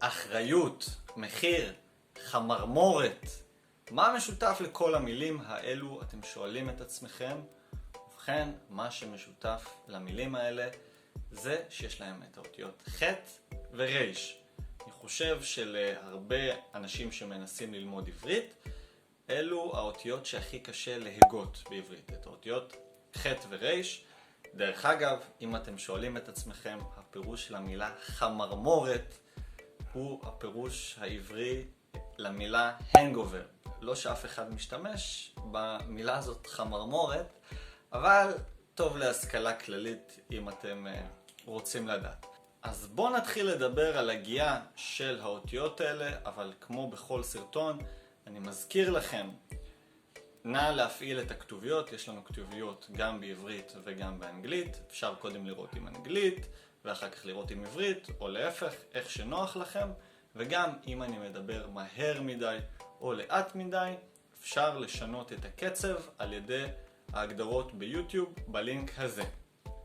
אחריות, מחיר, חמרמורת. מה משותף לכל המילים האלו, אתם שואלים את עצמכם? ובכן, מה שמשותף למילים האלה זה שיש להם את האותיות ח' וריש. אני חושב שלהרבה אנשים שמנסים ללמוד עברית, אלו האותיות שהכי קשה להגות בעברית, את האותיות ח' וריש. דרך אגב, אם אתם שואלים את עצמכם, הפירוש של המילה חמרמורת הוא הפירוש העברי למילה hangover. לא שאף אחד משתמש במילה הזאת חמרמורת, אבל טוב להשכלה כללית אם אתם רוצים לדעת. אז בואו נתחיל לדבר על הגייה של האותיות האלה, אבל כמו בכל סרטון, אני מזכיר לכם, נא להפעיל את הכתוביות. יש לנו כתוביות גם בעברית וגם באנגלית. אפשר קודם לראות עם אנגלית ואחר כך לראות עם עברית, או להפך, איך שנוח לכם. וגם אם אני מדבר מהר מדי או לאט מדי, אפשר לשנות את הקצב על ידי ההגדרות ביוטיוב בלינק הזה.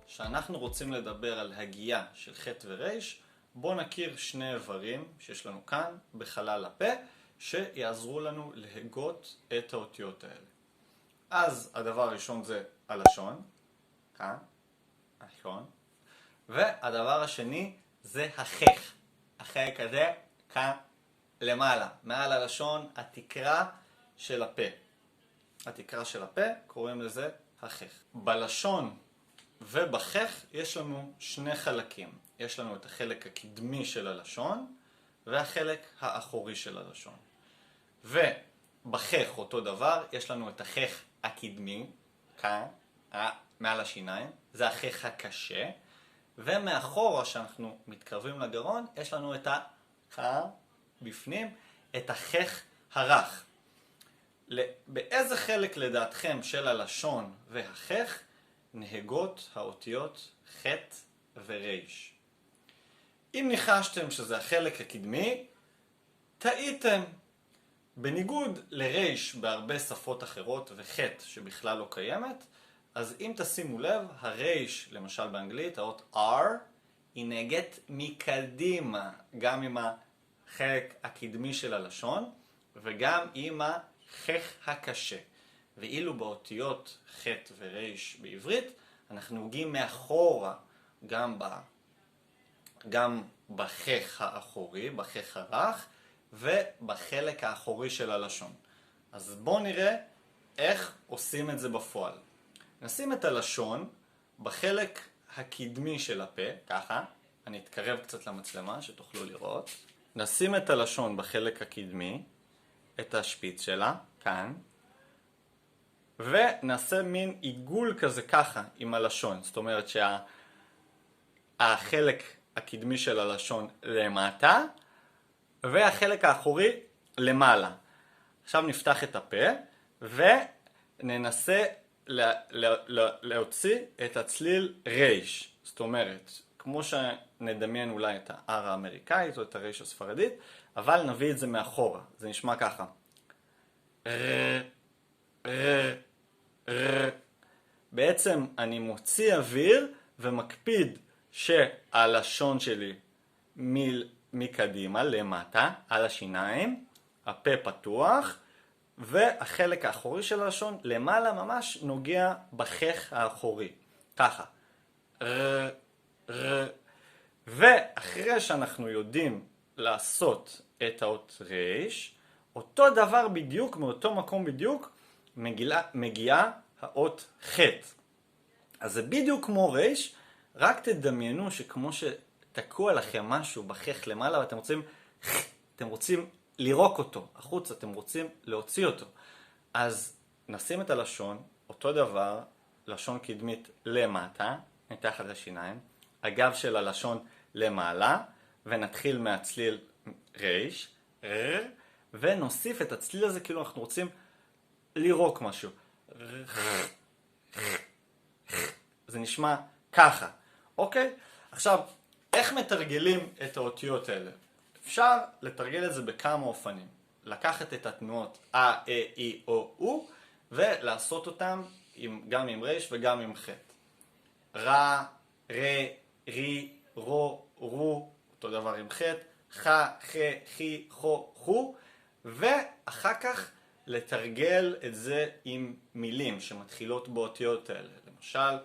כשאנחנו רוצים לדבר על הגייה של ח' וריש, בואו נכיר שני איברים שיש לנו כאן בחלל הפה, שיעזרו לנו להגות את האותיות האלה. אז הדבר הראשון זה הלשון, כאן, הלשון, והדבר השני זה החך. החלק הזה כאן למעלה, מעל הלשון, התקרה של הפה. התקרה של הפה, קוראים לזה החך. בלשון ובחך יש לנו שני חלקים. יש לנו את החלק הקדמי של הלשון והחלק האחורי של הלשון. ובחך אותו דבר, יש לנו את החך הקדמי, כאן, מעל השיניים, זה החך הקשה, ומאחורה שאנחנו מתקרבים לגרון, יש לנו את בפנים, את החך הרך. באיזה חלק לדעתכם של הלשון והחך נהגות האותיות ח' וריש? אם ניחשתם שזה החלק הקדמי, טעיתם. בניגוד לריש בהרבה שפות אחרות וח' שבכלל לא קיימת, אז אם תשימו לב, הריש, למשל באנגלית, האות R, היא נהגת מקדימה, גם עם החלק הקדמי של הלשון, וגם עם החך הקשה. ואילו באותיות ח' וריש בעברית, אנחנו נוגעים מאחורה, גם בחך האחורי, בחך הרך, ובחלק האחורי של הלשון. אז בואו נראה איך עושים את זה בפועל. נשים את הלשון בחלק הקדמי של הפה, ככה, אני אתקרב קצת למצלמה שתוכלו לראות. נשים את הלשון בחלק הקדמי, את השפיץ שלה, כאן, ונעשה מין עיגול כזה ככה עם הלשון. זאת אומרת שהחלק הקדמי של הלשון למטה, והחלק האחורי למעלה. עכשיו נפתח את הפה, וננסה להוציא את הצליל ריש. זאת אומרת, כמו שנדמיין אולי את ה-R האמריקאית או את הריש הספרדית, אבל נביא את זה מאחורה. זה נשמע ככה. בעצם אני מוציא אוויר ומקפיד שהלשון שלי מקדימה למטה על השיניים, הפה פתוח, והחלק האחורי של הלשון למעלה ממש נוגע בחך האחורי. ככה. ואחרי שאנחנו יודעים לעשות את האות ריש, אותו דבר בדיוק, מאותו מקום בדיוק, מגיעה האות ח'. אז זה בדיוק כמו ריש, רק תדמיינו שכמו שתקוע לכם משהו בחך למעלה ואתם רוצים לירוק אותו החוץ, אתם רוצים להוציא אותו. אז נשים את הלשון, אותו דבר, לשון קדמית למטה, מתחת לשיניים, הגב של הלשון למעלה, ונתחיל מהצליל ריש, ונוסיף את הצליל הזה כאילו אנחנו רוצים לירוק משהו. זה נשמע ככה. אוקיי? עכשיו, איך מתרגלים את האותיות האלה? אפשר לתרגל את זה בכמה אופנים. לקחת את התנועות A, E, I, O, U, ולעשות אותם גם עם ריש וגם עם ח'. רע, רי, רי, רו, רו, אותו דבר עם ח', ח, ח, חי, חו, חו, ואחר כך לתרגל את זה עם מילים שמתחילות באותיות האלה. למשל,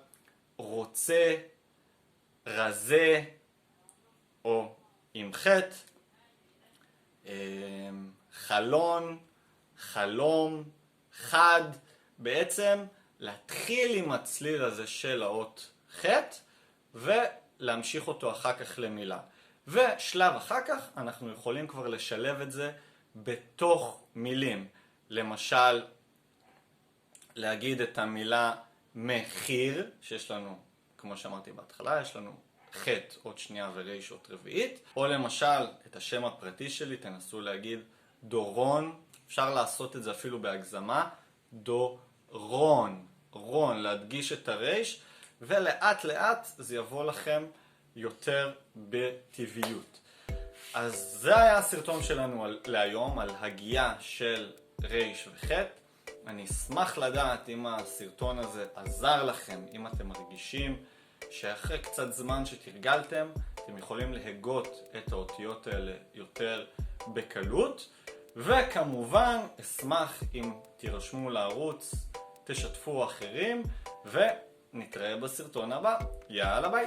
רוצה, רזה, או עם חטא, חלון, חלום, חד, בעצם להתחיל עם הצליל הזה של האות חטא ולהמשיך אותו אחר כך למילה. ושלב אחר כך אנחנו יכולים כבר לשלב את זה בתוך מילים. למשל, להגיד את המילה מחיר, שיש לנו, כמו שאמרתי בהתחלה, יש לנו חטא, אות שנייה וריש, אות רביעית. או למשל, את השם הפרטי שלי, תנסו להגיד דורון, אפשר לעשות את זה אפילו בהגזמה, דורון, רון, להדגיש את הריש, ולאט לאט זה יבוא לכם יותר בטבעיות. אז זה היה הסרטון שלנו להיום, על הגייה של ריש וחטא. אני אשמח לדעת אם הסרטון הזה עזר לכם, אם אתם מרגישים שאחרי קצת זמן שתרגלתם, אתם יכולים להגות את האותיות האלה יותר בקלות. וכמובן, אשמח אם תירשמו לערוץ, תשתפו אחרים, ונתראה בסרטון הבא. יאללה ביי!